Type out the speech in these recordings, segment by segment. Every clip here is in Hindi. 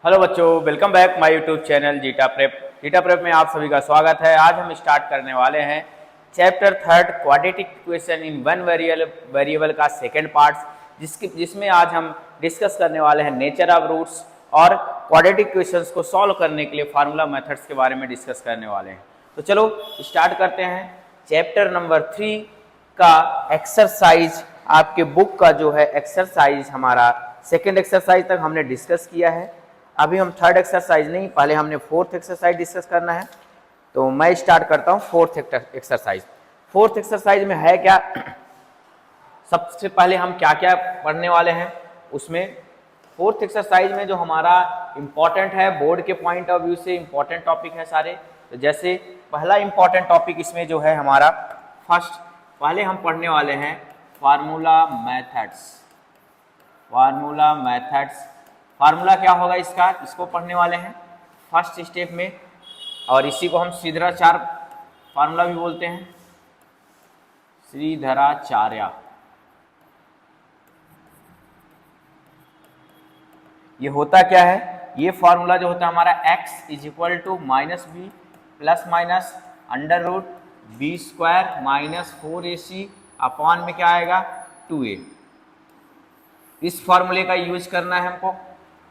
हेलो बच्चों, welcome back my YouTube channel zeta prep में आप सभी का स्वागत है। आज हम स्टार्ट करने वाले हैं chapter 3 quadratic equation in one variable का सेकंड पार्ट, जिसमें आज हम डिस्कस करने वाले हैं नेचर ऑफ रूट्स और क्वाड्रेटिक इक्वेशंस को सॉल्व करने के लिए फार्मूला मेथड्स के बारे में डिस्कस करने वाले हैं। तो चलो स्टार्ट करते हैं। चैप्टर नंबर 3 का एक्सरसाइज, आपके बुक का जो है एक्सरसाइज, हमारा सेकेंड एक्सरसाइज तक हमने डिस्कस किया है। अभी हम थर्ड एक्सरसाइज नहीं, पहले हमने फोर्थ एक्सरसाइज डिस्कस करना है। तो मैं स्टार्ट करता हूँ फोर्थ एक्सरसाइज। फोर्थ एक्सरसाइज में है क्या, सबसे पहले हम क्या क्या पढ़ने वाले हैं उसमें। फोर्थ एक्सरसाइज में जो हमारा इंपॉर्टेंट है, बोर्ड के पॉइंट ऑफ व्यू से इंपॉर्टेंट टॉपिक है सारे। तो जैसे पहला इंपॉर्टेंट टॉपिक इसमें जो है हमारा फर्स्ट, पहले हम पढ़ने वाले हैं फार्मूला मेथड्स। फार्मूला क्या होगा इसका, इसको पढ़ने वाले हैं फर्स्ट स्टेप में, और इसी को हम श्रीधराचार्य फार्मूला भी बोलते हैं, श्रीधराचार्य। ये होता क्या है, ये फार्मूला जो होता है हमारा x is equal to minus b plus minus under root b square minus 4ac upon में क्या आएगा 2a। इस फार्मूले का यूज करना है हमको,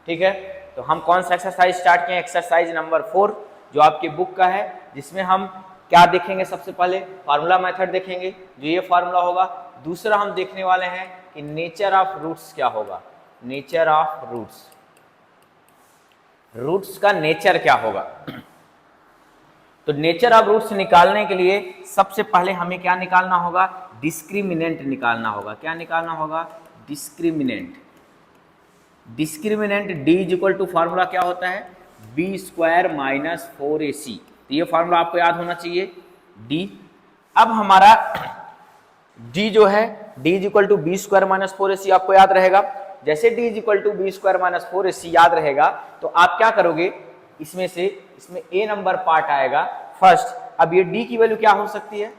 ठीक है। तो हम कौन सा एक्सरसाइज स्टार्ट किए, एक्सरसाइज नंबर 4 जो आपकी बुक का है, जिसमें हम क्या देखेंगे, सबसे पहले फार्मूला मेथड देखेंगे जो ये फार्मूला होगा। दूसरा हम देखने वाले हैं कि नेचर ऑफ रूट्स क्या होगा, नेचर ऑफ रूट्स का नेचर क्या होगा। तो नेचर ऑफ रूट्स निकालने के लिए सबसे पहले हमें क्या निकालना होगा, डिस्क्रिमिनेंट निकालना होगा। क्या निकालना होगा, discriminant d is equal to formula क्या होता है, बी स्क्वायर माइनस 4ac। तो ये फार्मूला आपको याद होना चाहिए d। अब हमारा d जो है, d is equal to b square minus 4ac आपको याद रहेगा। जैसे d is equal to b square minus 4ac याद रहेगा तो आप क्या करोगे, इसमें a नंबर पार्ट आएगा फर्स्ट। अब ये d की वैल्यू क्या हो सकती है,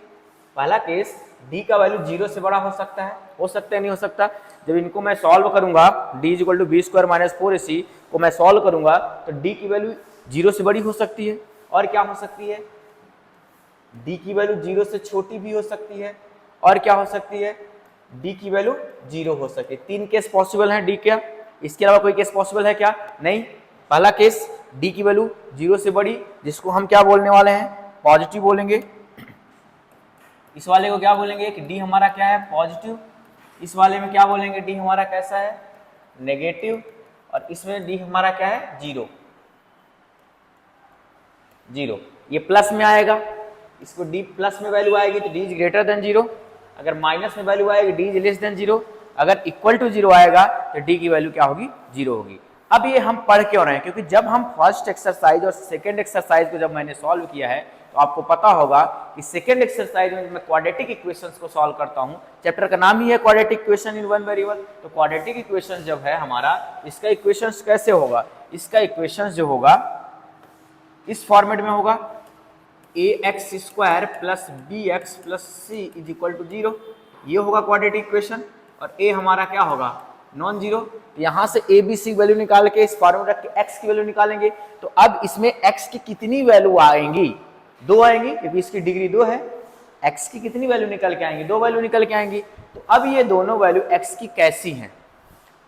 पहला केस d का वैल्यू 0 से बड़ा हो सकता है नहीं हो सकता। जब इनको मैं सॉल्व करूंगा, d is equal to b square minus 4ac को मैं सॉल्व करूंगा तो d की वैल्यू 0 से बड़ी हो सकती है, और क्या हो सकती है, d की वैल्यू 0 से छोटी भी हो सकती है, और क्या हो सकती है, d की वैल्यू 0 हो सकती है। 3 केस पॉसिबल है d का, इसके अलावा कोई केस पॉसिबल है क्या, नहीं। पहला केस d की वैल्यू 0 से बड़ी, जिसको हम क्या बोलने वाले हैं, पॉजिटिव बोलेंगे। इस वाले को क्या बोलेंगे कि d हमारा क्या है, पॉजिटिव। इस वाले में क्या बोलेंगे, d हमारा कैसा है, नेगेटिव। और इसमें d हमारा क्या है, 0। ये प्लस में आएगा, इसको d प्लस में वैल्यू आएगी तो d इज ग्रेटर देन 0। अगर माइनस में वैल्यू आएगी d इज लेस देन 0। अगर इक्वल टू 0 आएगा तो d की वैल्यू क्या होगी, 0 होगी। अब ये हम पढ़ क्यों रहे हैं, क्योंकि जब हम फर्स्ट एक्सरसाइज और सेकेंड एक्सरसाइज को जब मैंने सॉल्व किया है तो आपको पता होगा कि सेकेंड एक्सरसाइज में मैं क्वाड्रेटिक इक्वेशंस को सॉल्व करता हूं। चैप्टर का नाम ही है quadratic equation in one variable. तो क्वाड्रेटिक इक्वेशन जब है हमारा, इसका इक्वेशंस कैसे होगा, इसका इक्वेशंस जो होगा इस फॉर्मेट में होगा, ax square plus bx plus c is equal to 0। ये होगा क्वाड्रेटिक इक्वेशन, और a हमारा क्या होगा, नॉन जीरो। यहां से a b c वैल्यू निकाल के इस फॉर्मूला रख के x की वैल्यू निकालेंगे। तो अब इसमें x की कितनी वैल्यू आएंगी, 2 आएंगी, क्योंकि इसकी डिग्री 2 है। x की कितनी वैल्यू निकल के आएंगी, 2 वैल्यू निकल के आएंगी। तो अब ये दोनों वैल्यू x की कैसी हैं,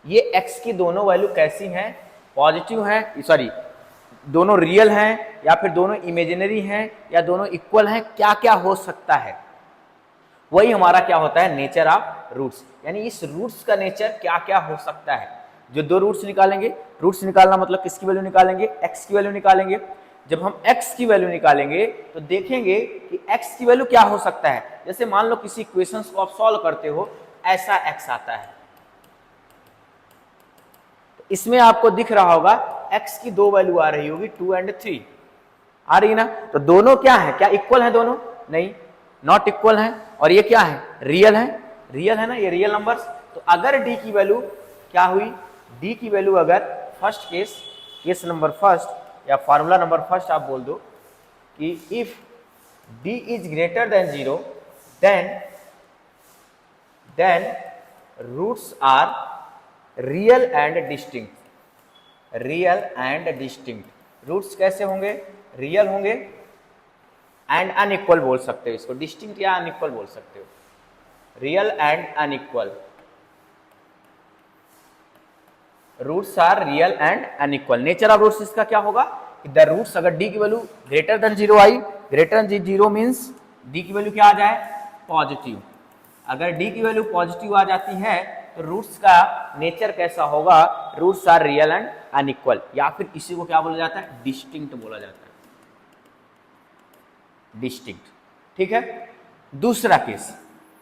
ये x की दोनों वैल्यू कैसी हैं, पॉजिटिव हैं, सॉरी दोनों रियल हैं या फिर दोनों इमेजिनरी हैं या दोनों इक्वल हैं, क्या क्या हो सकता है, वही हमारा क्या होता है, नेचर ऑफ रूट्स। यानी इस रूट्स का नेचर क्या क्या हो सकता है। जो 2 रूट्स निकालेंगे, रूट्स निकालना मतलब किसकी वैल्यू निकालेंगे, x की वैल्यू निकालेंगे। जब हम x की वैल्यू निकालेंगे तो देखेंगे कि x की वैल्यू क्या हो सकता है। जैसे मान लो किसी इक्वेशंस को आप सॉल्व करते हो, ऐसा x आता है, तो इसमें आपको दिख रहा होगा x की 2 वैल्यू आ रही होगी, 2 और 3 आ रही ना। तो दोनों क्या है, क्या इक्वल है दोनों, नहीं, नॉट इक्वल है। और ये क्या है, रियल है ना, ये रियल नंबर्स। तो अगर d की वैल्यू क्या हुई, d की वैल्यू अगर फर्स्ट केस नंबर फर्स्ट या फार्मूला नंबर फर्स्ट आप बोल दो कि if d is greater than 0 then roots are real and distinct. Real and distinct. Roots कैसे होंगे? रियल होंगे एंड अनइक्वल बोल सकते हो इसको, डिस्टिंक्ट या अनइक्वल बोल सकते हो। Real and unequal, roots are real and unequal. Nature of roots इसका क्या होगा कि द रूट्स, अगर डी की वैल्यू ग्रेटर देन 0 आई, ग्रेटर देन 0 मींस डी की वैल्यू क्या आ जाए? पॉजिटिव। अगर डी की वैल्यू पॉजिटिव आ जाती है तो रूट्स का नेचर कैसा होगा? Roots are real and unequal, या फिर इसी को क्या बोला जाता है? डिस्टिंक्ट बोला जाता है, डिस्टिंक्ट। ठीक है। दूसरा केस,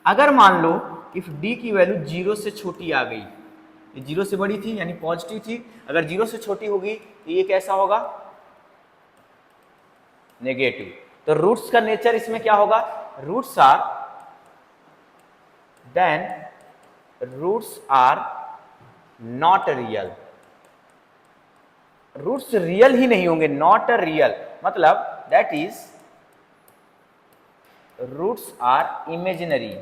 अगर मान लो इफ डी की वैल्यू 0 से छोटी आ गई, ये 0 से बड़ी थी यानी पॉजिटिव थी, अगर 0 से छोटी होगी तो ये कैसा होगा? नेगेटिव। तो रूट्स का नेचर इसमें क्या होगा? Roots are not real. Roots real ही नहीं होंगे, नॉट रियल, मतलब that is roots are imaginary.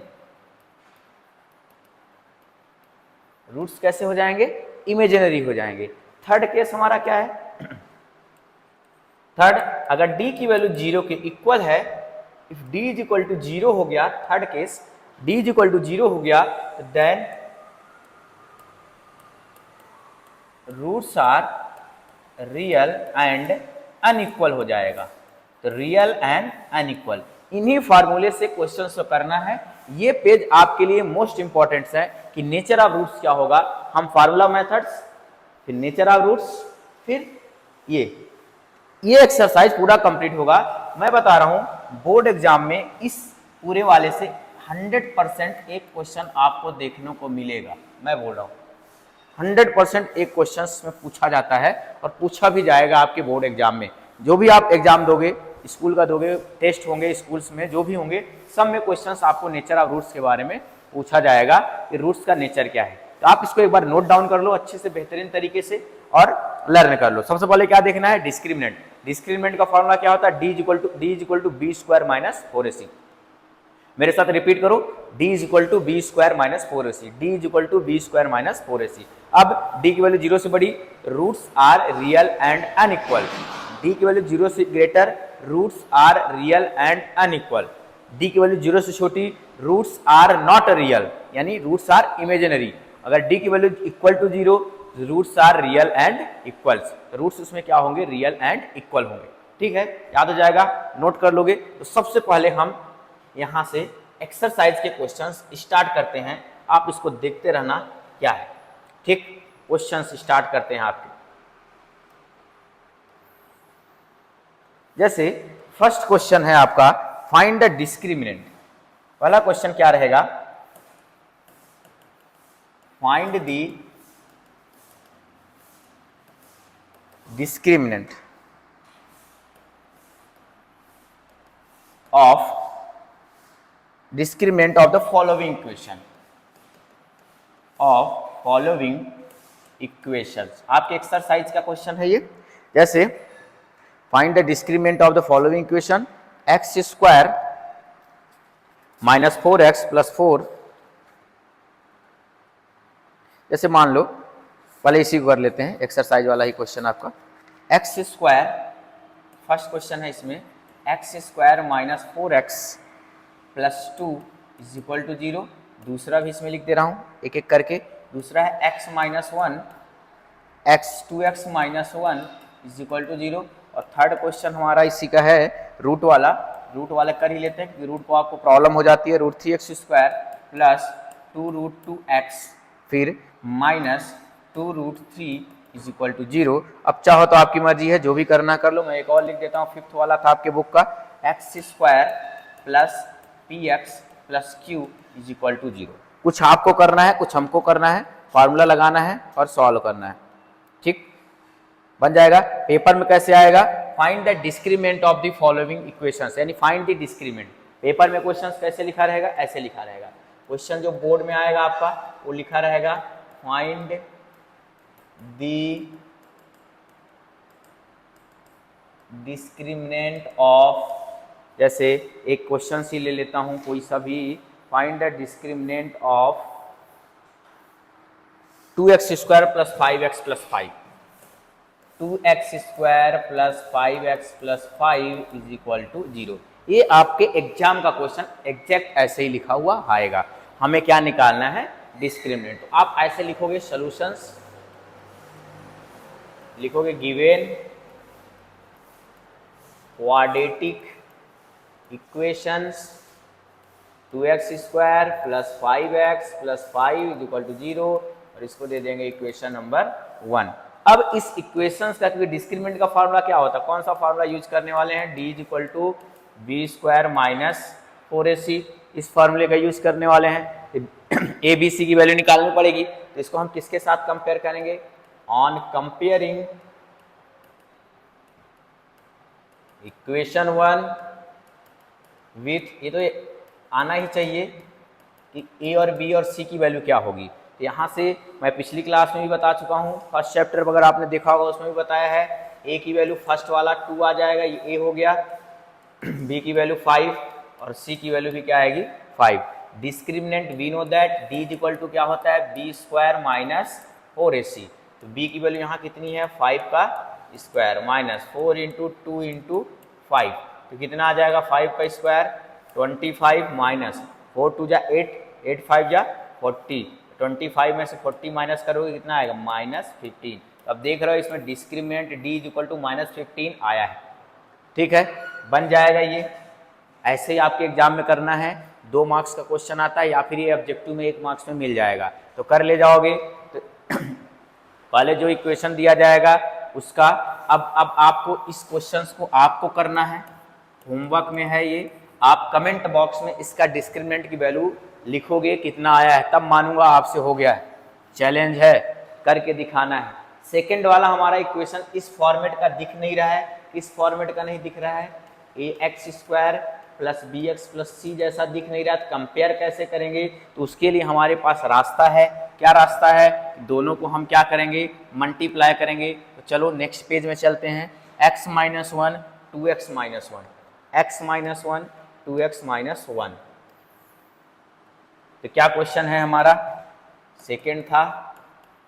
Roots कैसे हो जाएंगे? इमेजिनरी हो जाएंगे। थर्ड केस हमारा क्या है? थर्ड, अगर d की वैल्यू 0 के इक्वल है, if d is equal to 0 हो गया, third case d is equal to 0 हो गया, तो then roots are real and unequal हो जाएगा। तो रियल एंड अनइक्वल, इन्हीं फार्मूले से क्वेश्चन को करना है। ये पेज आपके लिए मोस्ट इंपॉर्टेंट है कि नेचर ऑफ रूट्स क्या होगा। हम फार्मूला मेथड्स, फिर नेचर ऑफ रूट्स, फिर ये एक्सरसाइज पूरा कंप्लीट होगा। मैं बता रहा हूं बोर्ड एग्जाम में इस पूरे वाले से 100% एक क्वेश्चन आपको देखने को मिलेगा। मैं बोल रहा हूं 100% एक क्वेश्चन में पूछा जाता है और पूछा भी जाएगा आपके बोर्ड एग्जाम में। जो भी आप एग्जाम दोगे, स्कूल का दोगे, टेस्ट होंगे स्कूल्स में, जो भी होंगे, सब में क्वेश्चंस आपको नेचर ऑफ रूट्स के बारे में पूछा जाएगा कि रूट्स का नेचर क्या है। तो आप इसको एक बार नोट डाउन कर लो अच्छे से, बेहतरीन तरीके से, और लर्न कर लो। सबसे पहले क्या देखना है? डिस्क्रिमिनेंट। डिस्क्रिमिनेंट का फॉर्मूला क्या होता है? d is equal to b square minus 4ac। मेरे साथ रिपीट करो, d is equal to b square minus 4ac, d is equal to b square minus 4ac। अब d की वैल्यू 0 से बड़ी, roots are real and unequal. d की वैल्यू 0 से greater, roots are real and unequal. d की वैल्यू 0 से छोटी, रूट्स आर नॉट रियल, यानी रूट्स आर इमेजिनरी। अगर d की value equal to 0, roots are real and equals. Roots उसमें क्या होंगे? रियल एंड इक्वल होंगे। ठीक है, याद हो जाएगा, नोट कर लोगे। तो सबसे पहले हम यहां से एक्सरसाइज के क्वेश्चंस स्टार्ट करते हैं। आप इसको देखते रहना क्या है। ठीक, क्वेश्चंस स्टार्ट करते हैं आपके। जैसे फर्स्ट क्वेश्चन है आपका, फाइंड द डिस्क्रिमिनेंट। पहला क्वेश्चन क्या रहेगा? Find the discriminant of the following equation, of following equations। आपके एक्सरसाइज का क्वेश्चन है ये। जैसे find the discriminant of the following equation, x square minus 4x plus 4। जैसे मान लो, पहले इसी को कर लेते हैं, एक्सरसाइज वाला ही क्वेश्चन आपका। एक्स स्क्वायर, फर्स्ट क्वेश्चन है इसमें, x square minus 4x plus 2 is equal to 0। दूसरा भी इसमें लिख दे रहा हूँ एक एक करके। दूसरा है x minus 1, x minus 1 is equal to 0। और थर्ड क्वेश्चन हमारा इसी का है, रूट वाला। रूट वाला कर ही लेते हैं क्योंकि रूट को आपको प्रॉब्लम हो जाती है। Root 3x square plus 2 root 2x, फिर minus 2 root 3 is equal to 0। अब चाहो तो आपकी मर्जी है, जो भी करना कर लो। मैं एक और लिख देता हूँ, फिफ्थ वाला था आपके बुक का, x square plus p x plus q is equal to 0। कुछ आपको करना है, कुछ हमको करना है, फार्मूला लगाना है और सॉल्व करना है। ठीक, बन जाएगा। पेपर में कैसे आएगा? Find the discriminant of the following equations, यानी फाइंड द डिस्क्रिमिनेंट। पेपर में क्वेश्चन कैसे लिखा रहेगा? ऐसे लिखा रहेगा। क्वेश्चन जो बोर्ड में आएगा आपका, वो लिखा रहेगा फाइंड द डिस्क्रिमिनेंट ऑफ, जैसे एक क्वेश्चन सी ले लेता हूं कोई सा भी, find the discriminant of 2x square plus 5x plus 5। 2x² plus 5x plus 5 is equal to 0। ये आपके एग्जाम का क्वेश्चन एग्जैक्ट ऐसे ही लिखा हुआ आएगा। हमें क्या निकालना है, डिस्क्रिमिनेंट। तो आप ऐसे लिखोगे, सॉल्यूशंस लिखोगे, given quadratic equations 2x² plus 5x plus 5 is equal to 0, और इसको दे देंगे इक्वेशन नंबर 1। अब इस इक्वेशंस का, क्योंकि डिस्क्रिमिनेंट का फार्मूला क्या होता है, कौन सा फार्मूला यूज करने वाले हैं, d is equal to b² minus 4ac, इस फार्मूले का यूज करने वाले हैं। a b c की वैल्यू निकालनी पड़ेगी, तो इसको हम किसके साथ कंपेयर करेंगे, ऑन कंपेयरिंग इक्वेशन 1 विथ, ये तो आना ही चाहिए कि a और b और c की वैल्यू क्या होगी। तो यहाँ से मैं पिछली क्लास में भी बता चुका हूँ, फर्स्ट चैप्टर अगर आपने देखा होगा उसमें भी बताया है, a की वैल्यू फर्स्ट वाला 2 आ जाएगा, ये a हो गया, b की वैल्यू 5 और c की वैल्यू भी क्या आएगी 5। Discriminant we know that d is equal to क्या होता है, b² माइनस 4ac। तो b की वैल्यू यहाँ कितनी है, 5 का स्क्वायर माइनस 4 इंटू 2 इंटू 5, तो कितना आ जाएगा 5 का स्क्वायर 25 माइनस 4 2 जा 8, 8 5 जा 40, 25 में से 40 माइनस करोगे कितना आएगा -15। अब देख रहे हो इसमें discriminant d is equal to -15 आया है। ठीक है, बन जाएगा ये। ऐसे ही आपके एग्जाम में करना है, 2 मार्क्स का क्वेश्चन आता है, या फिर ये ऑब्जेक्टिव में 1 मार्क्स में मिल जाएगा, तो कर ले जाओगे। तो पहले जो इक्वेशन दिया जाएगा उसका, अब आपको इस क्वेश्चन को आपको करना है, होमवर्क में है ये। आप कमेंट बॉक्स में इसका डिस्क्रिमिनेंट की वैल्यू लिखोगे कितना आया है, तब मानूंगा आपसे हो गया है। चैलेंज है, करके दिखाना है। सेकंड वाला हमारा इक्वेशन इस फॉर्मेट का दिख नहीं रहा है, किस फॉर्मेट का नहीं दिख रहा है, ax² plus bx plus c जैसा दिख नहीं रहा, तो कंपेयर कैसे करेंगे, तो उसके लिए हमारे पास रास्ता है। क्या रास्ता है, दोनों को हम क्या करेंगे, मल्टीप्लाई करेंगे। तो चलो नेक्स्ट पेज में चलते हैं। x - 1 2x - 1, x - 1 2x - 1, तो क्या क्वेश्चन है हमारा, सेकेंड था,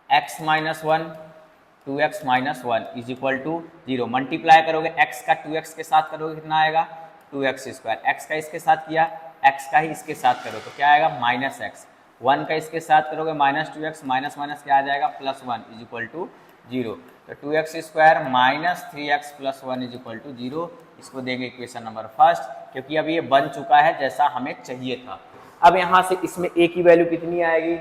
x - 1 2x - 1 is equal to 0। Multiply करोगे x का 2x के साथ करोगे कितना आएगा, 2x²। x का इसके साथ किया, x का ही इसके साथ करो तो क्या आएगा -x। 1 का इसके साथ करोगे -2x, माइनस माइनस क्या आ जाएगा +1 इज इक्वल टू 0। तो 2x² minus 3x plus 1 is equal to 0। इसको देंगे इक्वेशन नंबर फर्स्ट, क्योंकि अब ये बन चुका है जैसा हमें चाहिए था। अब यहाँ से इसमें a की वैल्यू कितनी आएगी,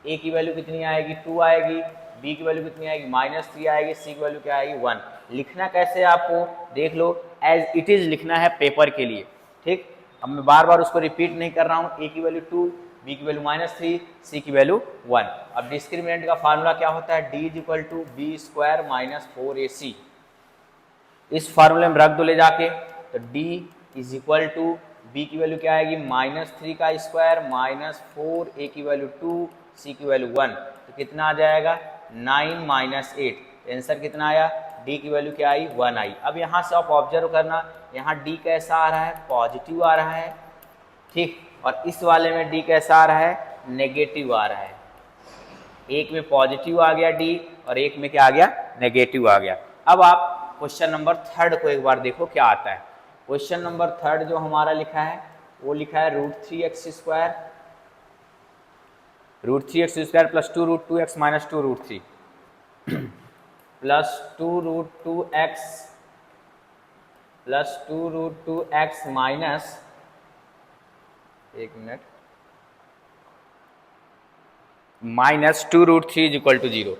a की वैल्यू कितनी आएगी 2 आएगी, b की वैल्यू कितनी आएगी -3 आएगी, c की वैल्यू क्या आएगी 1। लिखना कैसे है आपको देख लो, एज इट इज लिखना है पेपर के लिए। ठीक, अब मैं बार बार उसको रिपीट नहीं कर रहा हूँ। a की वैल्यू 2, b की वैल्यू -3, c की वैल्यू 1। अब डिस्क्रिमिनेंट का फार्मूला क्या होता है, d is equal to b² minus 4ac। इस फार्मूले में रख दो ले जाके, तो d is equal to b की वैल्यू क्या आएगी -3 का स्क्वायर माइनस 4, a की वैल्यू 2, c की वैल्यू 1, तो कितना आ जाएगा 9 माइनस 8। आंसर कितना आया, d की वैल्यू क्या आई 1 आई। अब यहाँ से आप ऑब्जर्व करना, यहाँ d कैसा आ रहा है, पॉजिटिव आ रहा है। ठीक, और इस वाले में d कैसा आ रहा है, नेगेटिव आ रहा है। एक में पॉजिटिव आ गया d और एक में क्या आ गया, नेगेटिव आ गया। अब आप क्वेश्चन नंबर 3 को एक बार देखो क्या आता है। क्वेश्चन नंबर 3 जो हमारा लिखा है वो लिखा है √3x² plus 2√2x minus 2√3 plus 2√2x plus 2√2x minus, एक minute, minus 2√3 is equal to 0,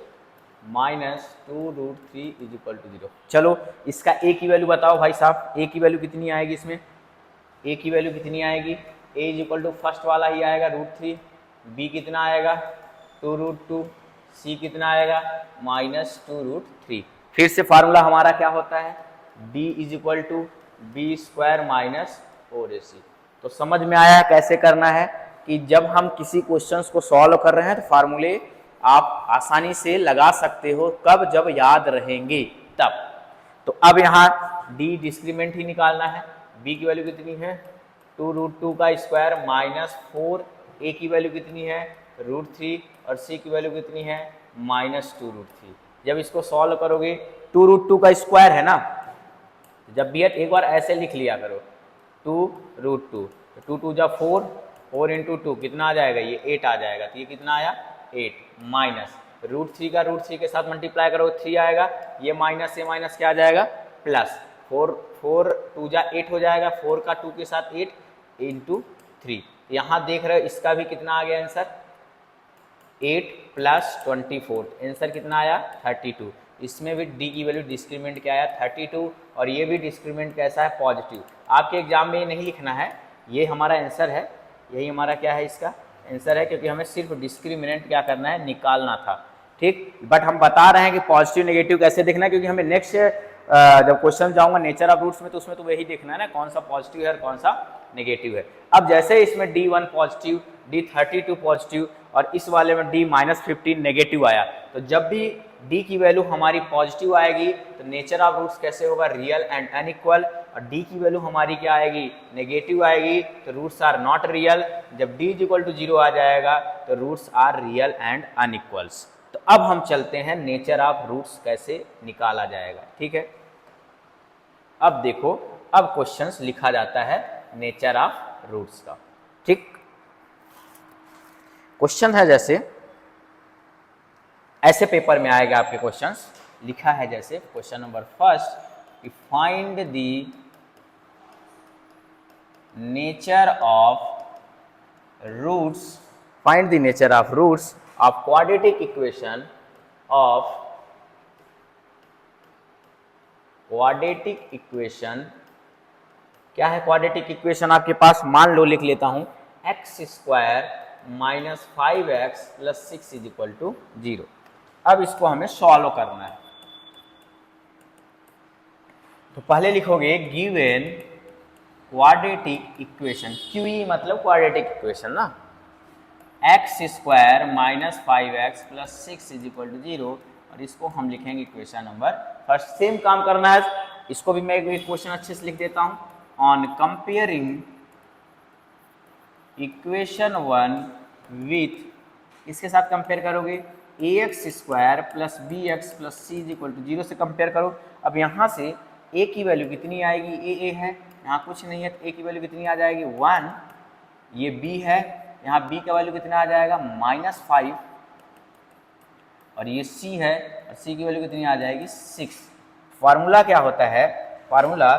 minus 2√3 is equal to 0। चलो इसका a की वैल्यू बताओ भाई साहब, a की वैल्यू कितनी आएगी इसमें, a की वैल्यू कितनी आएगी, a is equal to first वाला ही आएगा √3, b कितना आएगा 2√2, c कितना आएगा -2√3। फिर से फार्मूला हमारा क्या होता है, d is equal to b² minus 4ac। तो समझ में आया कैसे करना है, कि जब हम किसी क्वेश्चंस को सॉल्व कर रहे हैं तो फार्मूले आप आसानी से लगा सकते हो, कब, जब याद रहेंगे तब। तो अब यहाँ d डिस्क्रिमिनेंट ही निकालना है, b की वैल्यू कितनी है 2√2 का स्क्वायर माइनस 4, a की वैल्यू कितनी है √3 और c की वैल्यू कितनी है -2√3। जब इसको सॉल्व करोगे 2√2 का स्क्वायर है ना, जब भी एक बार ऐसे लिख लिया करो 2√2, 2 जा 4, 4 इंटू 2 कितना आ जाएगा, ये 8 आ जाएगा। तो ये कितना आया 8 माइनस √3 का √3 के साथ मल्टीप्लाई करो 3 आएगा, ये माइनस क्या आ जाएगा प्लस 4 2 जा 8 हो जाएगा, 4 का 2 के साथ 8 इंटू 3। यहाँ देख रहे हो इसका भी कितना आ गया आंसर 8 प्लस 24, आंसर कितना आया 32। इसमें भी डी की वैल्यू डिस्क्रीमेंट क्या आया 32, और ये भी डिस्क्रीमेंट कैसा है पॉजिटिव। आपके एग्जाम में ये नहीं लिखना है, ये हमारा आंसर है, यही हमारा क्या है इसका आंसर है, क्योंकि हमें सिर्फ डिस्क्रिमिनेंट क्या करना है निकालना था, ठीक। बट हम बता रहे हैं कि पॉजिटिव नेगेटिव कैसे देखना है, क्योंकि हमें नेक्स्ट जब क्वेश्चन जाऊंगा नेचर ऑफ रूट्स में तो उसमें तो वही देखना है ना कौन सा पॉजिटिव है और कौन सा नेगेटिव है। अब जैसे इसमें D1 पॉजिटिव, D32 पॉजिटिव और इस वाले में D-15 नेगेटिव आया, तो जब भी D की वैल्यू हमारी पॉजिटिव आएगी तो नेचर ऑफ रूट्स कैसे होगा रियल एंड अनइक्वल, और D की वैल्यू हमारी क्या आएगी नेगेटिव आएगी तो रूट्स आर नॉट रियल। जब D इक्वल टू 0 आ जाएगा तो रूट्स आर रियल एंड अनइक्वल्स। तो अब हम चलते हैं नेचर ऑफ रूट्स कैसे निकाला जाएगा, ठीक है। अब देखो, अब क्वेश्चंस लिखा जाता है नेचर ऑफ रूट्स का, ठीक। क्वेश्चन है जैसे ऐसे पेपर में आएगा आपके क्वेश्चंस, लिखा है जैसे question number first, find the nature of roots, find the nature of roots of quadratic equation of quadratic equation. क्या है क्वाड्रेटिक इक्वेशन आपके पास, मान लो लिख लेता हूं x² minus 5x plus 6 is equal to 0। अब इसको हमें सॉल्व करना है, तो पहले लिखोगे गिवन क्वाड्रेटिक इक्वेशन, QE मतलब क्वाड्रेटिक इक्वेशन ना, x² minus 5x plus 6 is equal to 0, और इसको हम लिखेंगे इक्वेशन नंबर फर्स्ट। सेम काम करना है, इसको भी मैं एक क्वेश्चन अच्छे से लिख देता हूं, ऑन कंपेयरिंग इक्वेशन 1 विथ, इसके साथ कंपेयर करोगे ax² plus bx plus c is equal to 0 से कंपेयर करो। अब यहाँ से a की वैल्यू कितनी आएगी, a है, यहाँ कुछ नहीं है तो a की वैल्यू कितनी आ जाएगी 1, ये b है, यहाँ b का वैल्यू कितना आ जाएगा -5, और ये c है और c की वैल्यू कितनी आ जाएगी 6। फार्मूला क्या होता है, formula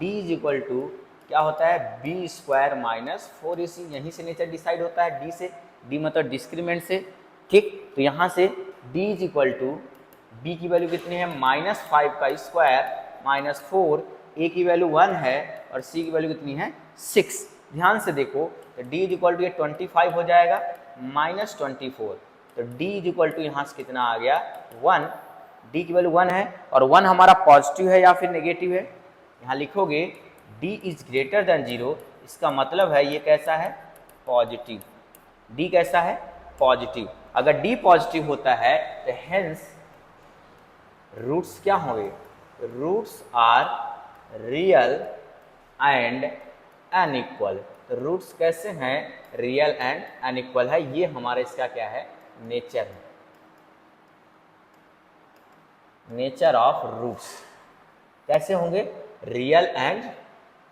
d is equal to क्या होता है b² माइनस 4ac, यहीं से नेचर डिसाइड होता है d से, d मतलब डिस्क्रीमेंट से, ठीक। तो यहाँ से d is equal to b की वैल्यू कितनी है -5 का स्क्वायर माइनस 4, a की वैल्यू 1 है और c की वैल्यू कितनी है 6। ध्यान से देखो तो d इज इक्वल टू ये 25 हो जाएगा -24, तो d इज इक्वल टू यहाँ से कितना आ गया 1, d की वैल्यू 1 है और 1 हमारा पॉजिटिव है या फिर नेगेटिव है, यहाँ लिखोगे d इज ग्रेटर देन 0, इसका मतलब है ये कैसा है पॉजिटिव, d कैसा है पॉजिटिव। अगर d पॉजिटिव होता है तो हेंस रूट्स क्या होंगे, roots are real and unequal. तो रूट्स कैसे हैं रियल एंड अनइक्वल है, ये हमारा इसका क्या है नेचर है, नेचर ऑफ रूट्स कैसे होंगे रियल एंड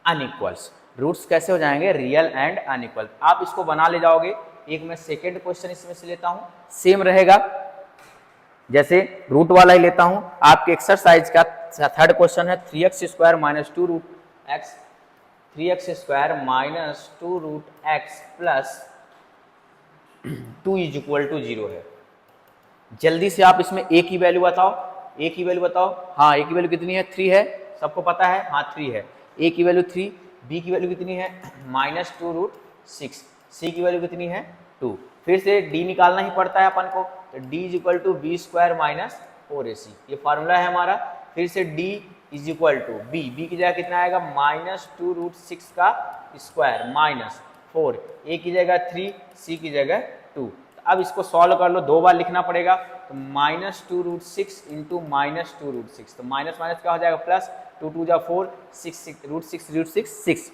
अनइक्वल्स। रूट्स कैसे हो जाएंगे रियल एंड अनइक्वल। आप इसको बना ले जाओगे, एक मैं सेकेंड क्वेश्चन इसमें से लेता हूं, सेम रहेगा जैसे रूट वाला ही लेता हूं। आपके एक्सरसाइज का थर्ड क्वेश्चन है 3x² minus 2 root x, 3x² minus 2 root x plus 2 is equal to 0 है। जल्दी से आप इसमें a की वैल्यू बताओ, a की वैल्यू बताओ, हाँ a की वैल्यू कितनी है 3 है, सबको पता है, हाँ 3 है, a की वैल्यू 3, b की वैल्यू कितनी है -2 रूट 6, c की वैल्यू कितनी है 2। फिर से d निकालना ही पड़ता है अपन को, तो d is equal to b² minus 4ac, ये फार्मूला है हमारा। फिर से d is equal to b की जगह कितना आएगा -2 रूट 6 का स्क्वायर माइनस 4, a की जगह 3, c की जगह 2। अब इसको सॉल्व कर लो, 2 बार लिखना पड़ेगा, तो -2 रूट 6 इंटू -2 रूट 6, तो माइनस माइनस क्या हो जाएगा प्लस, 2 2 जा 4, 6 रूट 6,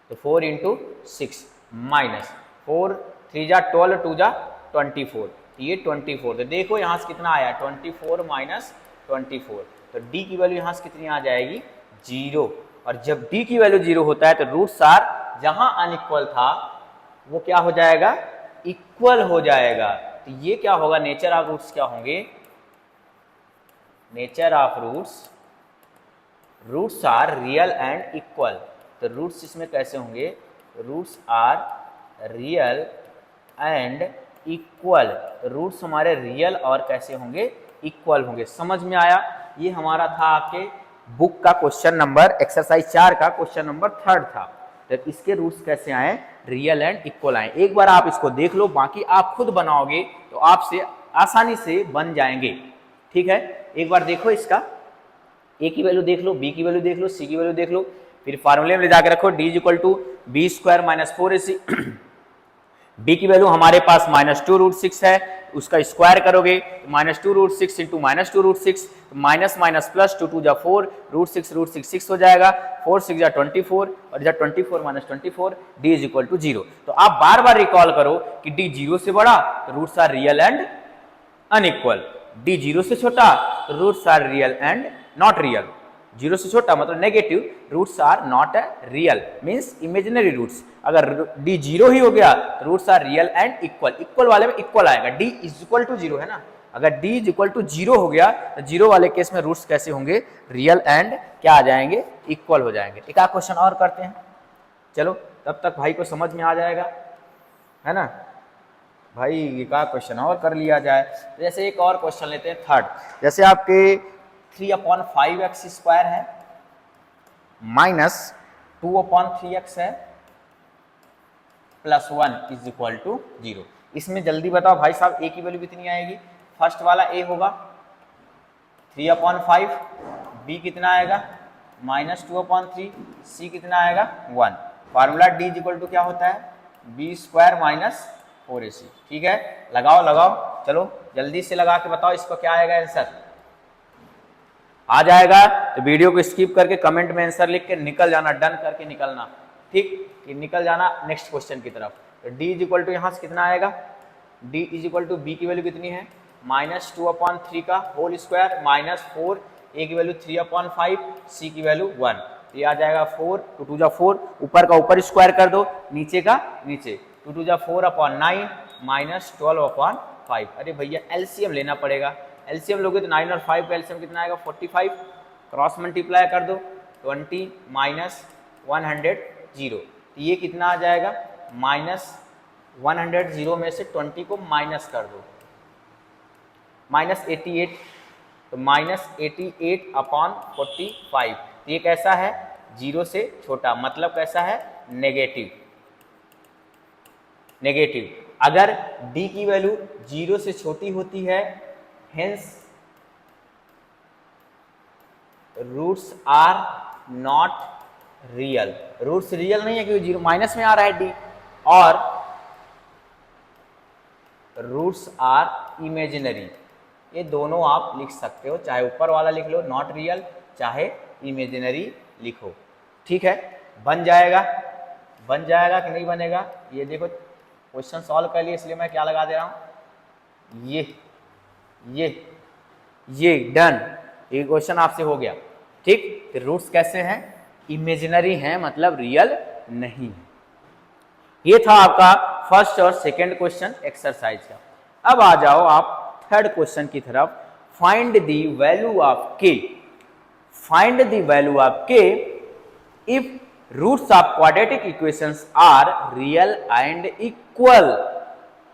तो 4 इंटू 6 माइनस 4 3 जा 12, 2 जा 24, ये 24। तो देखो यहाँ से कितना आया 24 माइनस 24। तो d की वैल्यू यहाँ से कितनी आ जाएगी 0। और जब d की वैल्यू 0 होता है तो रूट्स आर जहां अनइक्वल था वो क्या हो जाएगा इक्वल हो जाएगा। तो ये क्या होगा नेचर ऑफ रूट्स क्या होंगे nature of roots are real and equal. तो रूट्स इसमें कैसे होंगे roots are real and equal. Roots हमारे रियल और कैसे होंगे इक्वल होंगे। समझ में आया। ये हमारा था आपके बुक का क्वेश्चन नंबर एक्सरसाइज 4 का क्वेश्चन नंबर 3 था। तो इसके रूट्स कैसे आए रियल एंड इक्वल आए। एक बार आप इसको देख लो, बाकी आप खुद बनाओगे तो आपसे आसानी से बन जाएंगे। ठीक है, एक बार देखो इसका ए की वैल्यू देख लो, बी की वैल्यू देख लो, सी की वैल्यू देख लो, फिर फार्मूले में ले जाकर रखो d equal to b square minus 4ac। B की वैल्यू हमारे पास -2√6 है, उसका स्क्वायर करोगे तो -2√6 इंटू -2√6 माइनस माइनस प्लस 2 2 जा 4 √6 6 हो जाएगा 4 6 जा 24 और इधर 24 minus 24 d is equal to 0। तो आप बार बार रिकॉल करो कि डी 0 से बड़ा तो roots are real and unequal, d 0 से छोटा तो roots are real and not real. 0 से छोटा मतलब negative, roots are not real means imaginary roots. अगर d 0 ही हो गया तो roots are real and equal. Equal वाले में इक्वल आएगा, d इज इक्वल टू 0 है ना। अगर d इज इक्वल टू 0 हो गया तो 0 वाले केस में रूट्स कैसे होंगे रियल एंड क्या आ जाएंगे इक्वल हो जाएंगे। एक आध क्वेश्चन और करते हैं, चलो तब तक भाई को समझ में आ जाएगा, है ना भाई। एक आध क्वेश्चन और कर लिया जाए। जैसे एक और क्वेश्चन लेते हैं थर्ड। जैसे आपके 3/5x² है माइनस 2/3x है प्लस 1 इज इक्वल टू 0। इसमें जल्दी बताओ भाई साहब a की वैल्यू कितनी आएगी। फर्स्ट वाला a होगा 3/5, b कितना आएगा -2/3, c कितना आएगा 1। Formula d is equal to क्या होता है b² माइनस 4ac। ठीक है, लगाओ चलो जल्दी से लगा के बताओ इसको क्या आएगा आंसर। आ जाएगा तो वीडियो को स्किप करके कमेंट में आंसर लिख के निकल जाना, डन करके निकलना। ठीक, कि निकल जाना नेक्स्ट क्वेश्चन की तरफ। तो d इज इक्वल टू यहाँ से कितना आएगा d is equal to b की वैल्यू कितनी है -2/3 का होल स्क्वायर माइनस 4, a की वैल्यू 3/5, c की वैल्यू 1। तो ये आ जाएगा 4 2 2 जा 4, ऊपर का ऊपर स्क्वायर कर दो, नीचे का नीचे 2 2 जा 4/9 माइनस 12/5। अरे भैया एलसीएम लेना पड़ेगा, एलसीएम लोगे तो 9 और 5 का एलसीएम कितना आएगा 45, क्रॉस मल्टीप्लाई कर दो 20 माइनस 100। तो ये कितना आ जाएगा -100 में से 20 को माइनस कर दो -88, तो -88/45। तो ये कैसा है 0 से छोटा, मतलब कैसा है नेगेटिव। अगर d की वैल्यू 0 से छोटी होती है hence roots are not real. Roots real नहीं है क्योंकि 0 माइनस में आ रहा है d, और रूट्स आर इमेजिनरी। ये दोनों आप लिख सकते हो, चाहे ऊपर वाला लिख लो नॉट रियल, चाहे इमेजिनरी लिखो। ठीक है, बन जाएगा कि नहीं बनेगा। ये देखो क्वेश्चन सॉल्व कर लिए, इसलिए मैं क्या लगा दे रहा हूं ये डन। ये क्वेश्चन आपसे हो गया। ठीक, तो रूट्स कैसे हैं इमेजिनरी हैं, मतलब रियल नहीं है। ये था आपका फर्स्ट और सेकंड क्वेश्चन एक्सरसाइज का। अब आ जाओ आप थर्ड क्वेश्चन की तरफ। Find the value of k। Find the value of k if roots of quadratic equations are real and equal.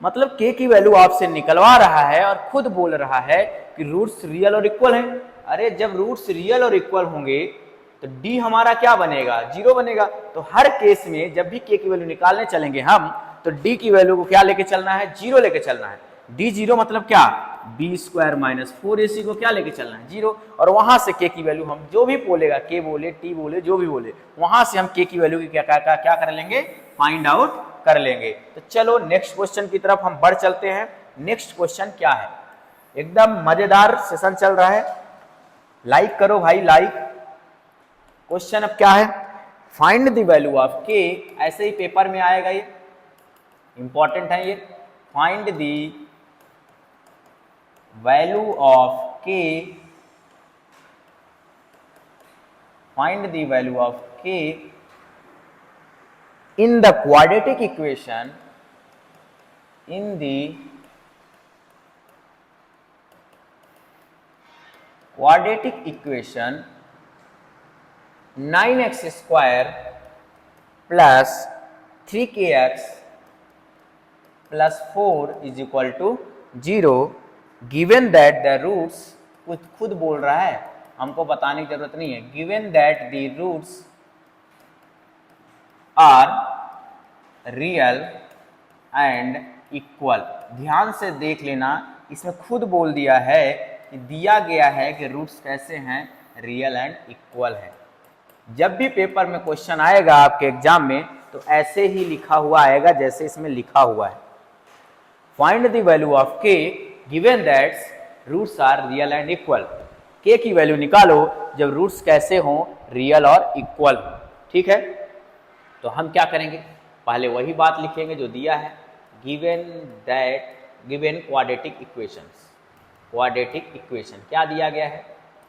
मतलब k की वैल्यू आपसे निकलवा रहा है और खुद बोल रहा है कि रूट्स रियल और इक्वल हैं। अरे जब रूट्स रियल और इक्वल होंगे तो d हमारा क्या बनेगा 0 बनेगा। तो हर केस में जब भी k की वैल्यू निकालने चलेंगे हम, तो d की वैल्यू को क्या लेके चलना है 0 लेके चलना है। d 0 मतलब क्या b² माइनस 4ac को क्या लेके चलना है 0, और वहां से k की वैल्यू हम जो भी बोलेगा k बोले t बोले जो भी बोले, वहां से हम k की वैल्यू की क्या कर लेंगे फाइंड आउट कर लेंगे। तो चलो नेक्स्ट क्वेश्चन की तरफ हम बढ़ चलते हैं। नेक्स्ट क्वेश्चन क्या है, एकदम मजेदार सेशन चल रहा है, लाइक करो भाई लाइक। क्वेश्चन अब क्या है, find the value of k। ऐसे ही पेपर में आएगा, ये इंपॉर्टेंट है। ये find the value of k find the value of k in the quadratic equation in the quadratic equation 9x square plus 3kx plus 4 is equal to 0 given that the roots, खुद बोल रहा है, हमको बताने की जरूरत नहीं है, given that the roots are real and equal। ध्यान से देख लेना, इसमें खुद बोल दिया है कि दिया गया है कि रूट्स कैसे हैं, रियल एंड इक्वल है। जब भी पेपर में क्वेश्चन आएगा आपके एग्जाम में तो ऐसे ही लिखा हुआ आएगा जैसे इसमें लिखा हुआ है, find the value of k given that roots are real and equal. k की वैल्यू निकालो जब रूट्स कैसे हों, रियल और इक्वल। ठीक है, तो हम क्या करेंगे, पहले वही बात लिखेंगे जो दिया है, given quadratic equations. Quadratic equation क्या दिया गया है,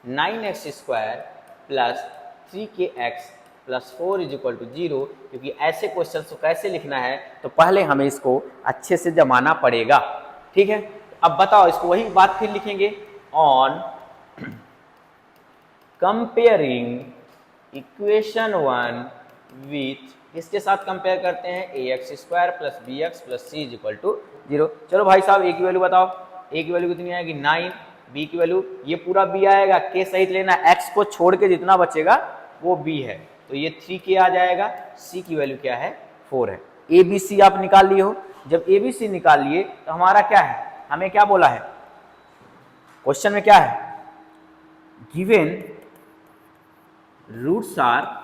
9x square plus 3kx plus 4 is equal to 0। क्योंकि ऐसे क्वेश्चन को कैसे लिखना है तो पहले हमें इसको अच्छे से जमाना पड़ेगा। ठीक है, अब बताओ, इसको वही बात फिर लिखेंगे, ऑन कंपेयरिंग इक्वेशन 1 विथ, किसके साथ कंपेयर करते हैं, ax square plus bx plus c is equal to 0। चलो भाई साहब a की वैल्यू बताओ, a की वैल्यू कितनी आएगी 9, b की वैल्यू, ये पूरा b आएगा, k सहित लेना, x को छोड़ के जितना बचेगा वो b है, तो ये 3k आ जाएगा, c की वैल्यू क्या है 4 है। a b c आप निकाल लिए हो, जब a b c निकाल लिए तो हमारा क्या है, हमें क्या बोला है क्वेश्चन में, क्या है, given roots are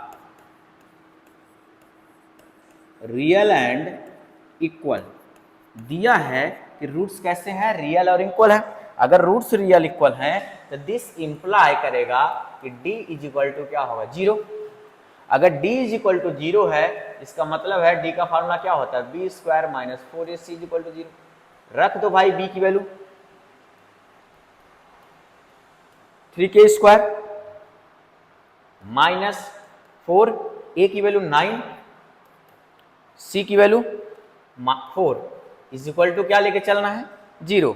real and equal. दिया है कि रूट्स कैसे हैं, रियल और इक्वल है। अगर रूट्स रियल इक्वल हैं तो दिस इंप्लाई करेगा कि d इज इक्वल टू क्या होगा 0। अगर d इज इक्वल टू 0 है, इसका मतलब है d का फार्मूला क्या होता है, b square minus 4ac is equal to 0। रख दो भाई b की value 3k square minus 4, a की वैल्यू 9, c की वैल्यू 4 इज इक्वल टू क्या लेके चलना है 0।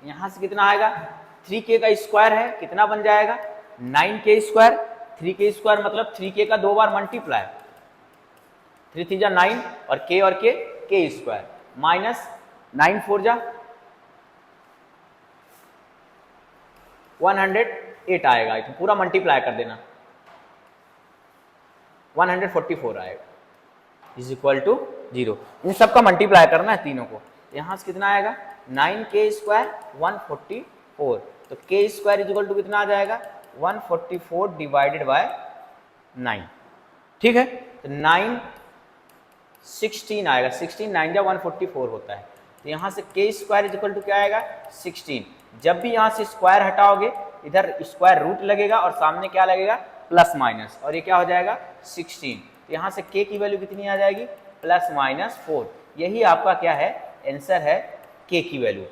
यहां से कितना आएगा, 3k का स्क्वायर है, कितना बन जाएगा 9k स्क्वायर, 3k स्क्वायर मतलब 3k का 2 बार मल्टीप्लाई, 3 3 जा 9 और k स्क्वायर माइनस 9 4 जा 108 आएगा, तो पूरा मल्टीप्लाई कर देना 144 आएगा इज इक्वल टू 0। इन सब का मल्टीप्लाई करना है तीनों को, यहां से कितना आएगा 9k स्क्वायर 144, तो k square is equal to कितना आ जाएगा 144 डिवाइडेड बाय 9। ठीक है, तो 9 16 आएगा, 16 9 जा 144 होता है, तो यहां से k square is equal to क्या आएगा 16। जब भी यहां से स्क्वायर हटाओगे इधर स्क्वायर रूट लगेगा और सामने क्या लगेगा प्लस माइनस, और ये क्या हो जाएगा 16। तो यहाँ से k की वैल्यू कितनी आ जाएगी प्लस माइनस 4। यही आपका क्या है आंसर है, k की वैल्यू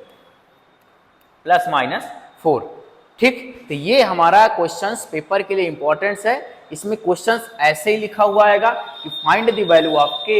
प्लस माइनस 4। ठीक, तो ये हमारा क्वेश्चंस पेपर के लिए इंपॉर्टेंस है। इसमें क्वेश्चंस ऐसे ही लिखा हुआ आएगा कि find the value of k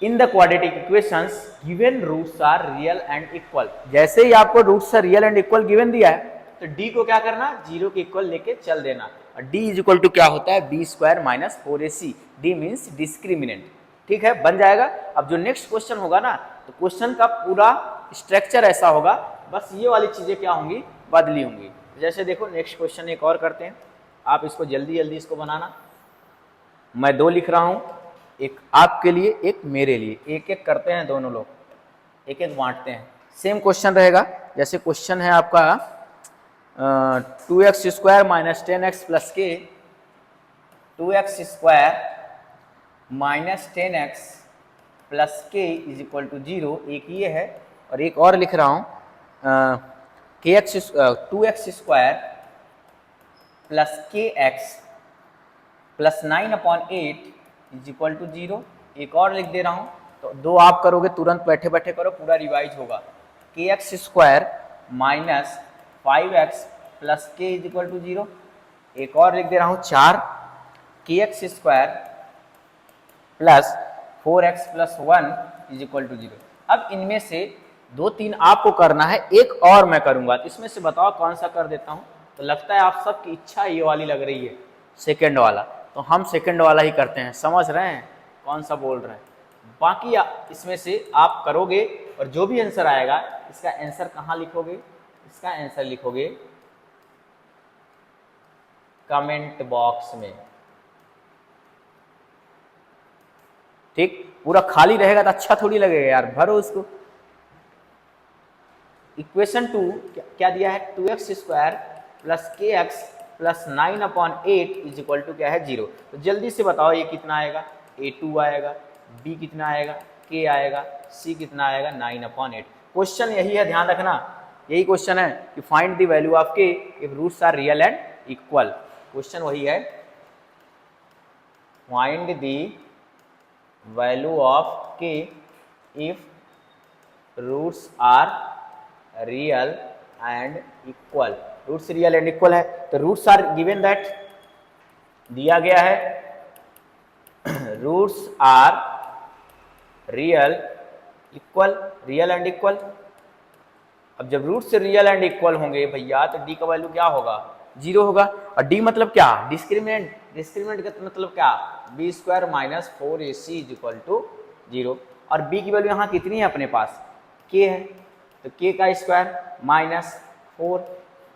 in the quadratic equations given roots are real and equal. जैसे ही आपको roots are real and equal given दिया है तो d को क्या करना, 0 के इक्वल लेके चल देना, और d इज इक्वल टू क्या होता है b square minus 4ac, d means discriminant. ठीक है, बन जाएगा। अब जो नेक्स्ट क्वेश्चन होगा ना, तो क्वेश्चन का पूरा स्ट्रक्चर ऐसा होगा, बस ये वाली चीजें क्या होंगी बदली होंगी। जैसे देखो नेक्स्ट क्वेश्चन एक और करते हैं, आप इसको जल्दी जल्दी इसको बनाना। मैं 2 लिख रहा हूं, एक आपके लिए एक मेरे लिए, एक एक करते हैं दोनों लोग, एक एक बांटते हैं। सेम क्वेश्चन रहेगा, जैसे क्वेश्चन है आपका 2x square minus 10x plus के, 2x square minus 10x plus k is equal to 0, एक ये है, और एक और लिख रहा हूँ two x square plus k x plus 9/8 is equal to 0, एक और लिख दे रहा हूँ। तो 2 आप करोगे तुरंत बैठे बैठे करो, पूरा रिवाइज होगा। K x square minus 5x plus k is equal to 0, एक और लिख दे रहा हूं 4 kx square plus 4x plus 1 is equal to 0। अब इनमें से 2-3 आपको करना है, एक और मैं करूंगा, तो इसमें से बताओ कौन सा कर देता हूं। तो लगता है आप सबकी इच्छा ये वाली लग रही है, सेकंड वाला, तो हम सेकंड वाला ही करते हैं। समझ रहे हैं कौन सा बोल रहे हैं। बाकी इसमें से आप करोगे और जो भी आंसर आएगा इसका आंसर कहाँ लिखोगे, इसका आंसर लिखोगे कमेंट बॉक्स में। ठीक, पूरा खाली रहेगा तो अच्छा थोड़ी लगेगा यार, भरो उसको। इक्वेशन 2 क्या दिया है, 2x square plus kx plus 9/8 is equal to क्या है 0। तो जल्दी से बताओ ये कितना आएगा, a2 आएगा, b कितना आएगा, k आएगा, c कितना आएगा 9/8। क्वेश्चन यही है, ध्यान रखना, यही क्वेश्चन है कि find the value of k if roots are real and equal. Question वही है, find the value of k if roots are real and equal. Roots real and equal है तो रूट्स आर गिवन दैट, दिया गया है roots are real equal, real and equal. अब जब रूट्स रियल एंड इक्वल होंगे भैया तो डी का वैल्यू क्या होगा, 0 होगा। और डी मतलब क्या, डिस्क्रिमिनेंट, डिस्क्रिमिनेंट का मतलब क्या, b square minus 4ac is equal to 0। और बी की वैल्यू यहाँ कितनी है अपने पास, k है, तो k का स्क्वायर माइनस 4,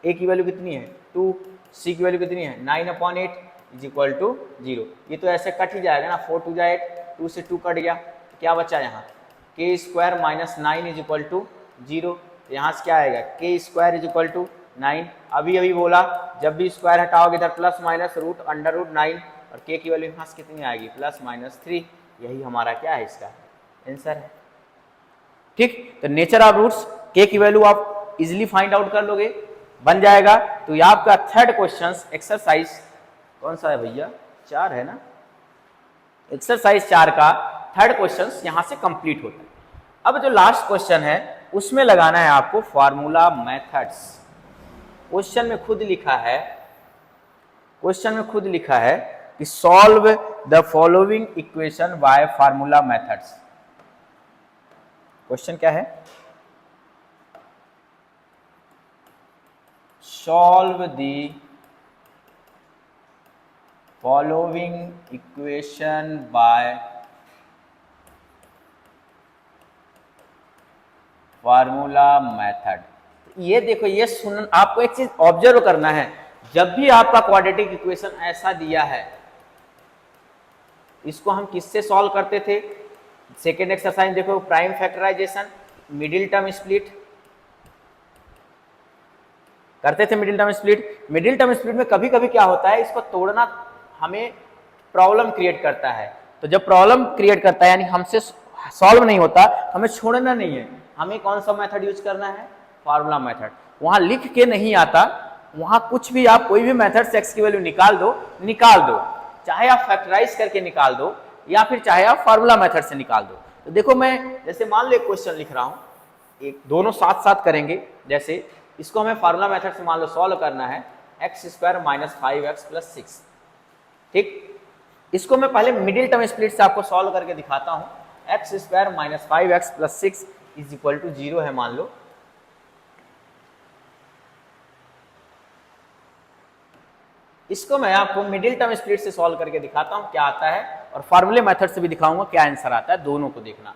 a की वैल्यू कितनी है 2, c की वैल्यू कितनी है 9/8 इज इक्वल टू 0। ये तो ऐसे कट ही जाएगा ना, 4 2 जा 8, 2 से 2 कट गया, तो क्या बचा यहाँ k square minus 9 is equal to 0। यहाँ से क्या आएगा k square is equal to 9। अभी अभी बोला जब भी स्क्वायर हटाओगे इधर plus minus root under root 9, और k की वैल्यू यहाँ से कितनी आएगी प्लस माइनस 3। यही हमारा क्या है, इसका आंसर है। ठीक, तो नेचर ऑफ रूट्स k की वैल्यू आप इजीली फाइंड आउट कर लोगे, बन जाएगा। तो ये आपका थर्ड क्वेश्चन एक्सरसाइज कौन सा है भैया, 4 है ना, एक्सरसाइज 4 का थर्ड क्वेश्चन यहां से कंप्लीट होता है। अब जो लास्ट क्वेश्चन है उसमें लगाना है आपको फार्मूला मेथड्स। क्वेश्चन में खुद लिखा है, क्वेश्चन में खुद लिखा है कि solve the following equation by formula methods. Question क्या है, solve the following equation by formula method. ये देखो, ये सुन, आपको एक चीज ऑब्जर्व करना है, जब भी आपका क्वाड्रेटिक इक्वेशन ऐसा दिया है, इसको हम किससे सॉल्व करते थे, सेकेंड एक्सरसाइज देखो, prime factorization, middle term split करते थे। Middle term split, middle term split में कभी कभी क्या होता है, इसको तोड़ना हमें प्रॉब्लम क्रिएट करता है। तो जब प्रॉब्लम क्रिएट करता है यानी हमसे सॉल्व नहीं होता, हमें छोड़ना नहीं है, हमें कौन सा मेथड यूज करना है, फार्मूला मेथड। वहां लिख के नहीं आता, वहां कुछ भी आप कोई भी मेथड से x की वैल्यू निकाल दो, निकाल दो, चाहे आप फैक्टराइज करके निकाल दो या फिर चाहे आप फार्मूला मेथड से निकाल दो। तो देखो, मैं जैसे मान लो एक क्वेश्चन लिख रहा हूं, एक दोनों साथ साथ करेंगे। जैसे इसको हमें फार्मूला मेथड से मान लो सॉल्व करना है, x square minus 5x plus 6। ठीक, इसको मैं पहले मिडिल टर्म स्प्लिट से आपको सॉल्व करके दिखाता हूं। X square minus 5x plus 6 is equal to 0 है मान लो। इसको मैं आपको मिडिल टर्म स्प्लिट से सॉल्व करके दिखाता हूं क्या आता है, और फार्मूले मेथड से भी दिखाऊंगा क्या आंसर आता है, दोनों को देखना।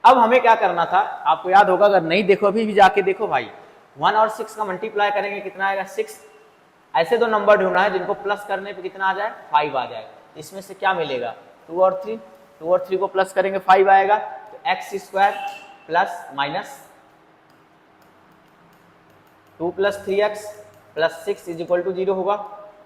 अब हमें क्या करना था, आपको याद होगा, अगर नहीं देखो अभी भी जाके देखो भाई, 1 और 6 का मल्टीप्लाई करेंगे कितना आएगा 6। ऐसे दो नंबर ढूंढना है जिनको प्लस करने पे कितना आ जाए 5 आ जाए। इसमें से क्या मिलेगा 2 और 3, 2 और 3 को प्लस करेंगे 5 आएगा। तो x square plus minus 2 plus 3x plus 6 is equal to 0 होगा।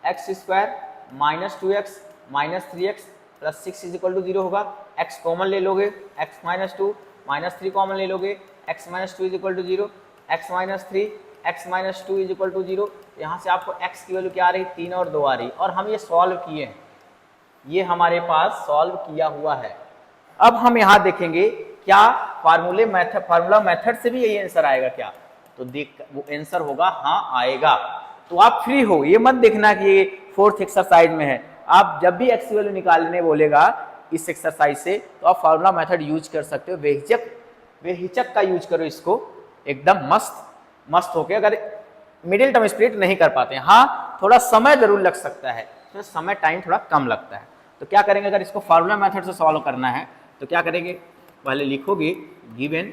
X square minus 2x minus 3x plus 6 is equal to 0 होगा। x कॉमन ले लोगे, x माइनस 2 माइनस 3 कॉमन ले लोगे, x minus 2 is equal to 0, x minus 3 x minus 2 is equal to 0। यहाँ से आपको x की वैल्यू क्या आ रही, 3 और 2 आ रही, और हम ये सॉल्व किए हैं, ये हमारे पास सॉल्व किया हुआ है। अब हम यहाँ देखेंगे क्या फार्मूला मेथड से भी यही आंसर आएगा क्या, तो देख वो आंसर होगा हाँ आएगा। तो आप फ्री हो, ये मत देखना कि ये 4th एक्सरसाइज में है। आप जब भी एक्स की वैल्यू निकालने बोलेगा इस एक्सरसाइज से, तो आप फार्मूला मेथड यूज कर सकते हो। बेहिचक का यूज करो इसको, एकदम मस्त होके। अगर मिडिल टर्म स्प्लिट नहीं कर पाते हैं, हाँ थोड़ा समय जरूर लग सकता है, तो समय टाइम थोड़ा कम लगता है। तो क्या करेंगे, अगर इसको फार्मूला मेथड से सॉल्व करना है तो क्या करेंगे, पहले लिखोगे गिवन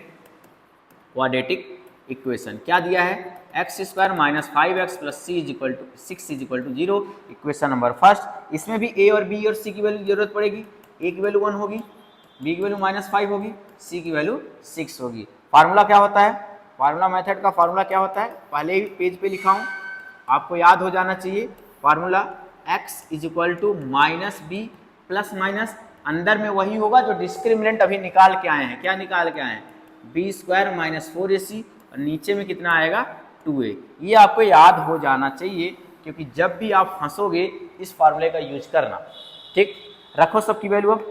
क्वाड्रेटिक इक्वेशन। क्या दिया है, x square minus 5x plus c is equal to 6 is equal to 0। Equation number first. इसमें भी ए और बी और सी की वैल्यू जरूरत पड़ेगी। ए की वैल्यू 1 होगी, बी की वैल्यू -5 होगी, सी की वैल्यू 6 होगी। फार्मूला क्या होता है, फार्मूला मेथड का फार्मूला क्या होता है, पहले ही पेज पे लिखा हूँ, आपको याद हो जाना चाहिए। Formula x is equal to minus b plus minus, अंदर में वही होगा जो डिस्क्रिमिनेंट अभी निकाल के आए हैं। क्या निकाल के आए हैं, बी स्क्वायर माइनस 4ac, और नीचे में कितना आएगा 2a। ये आपको याद हो जाना चाहिए, क्योंकि जब भी आप फंसोगे इस फार्मूले का यूज करना। ठीक, रखो सबकी वैल्यू अब।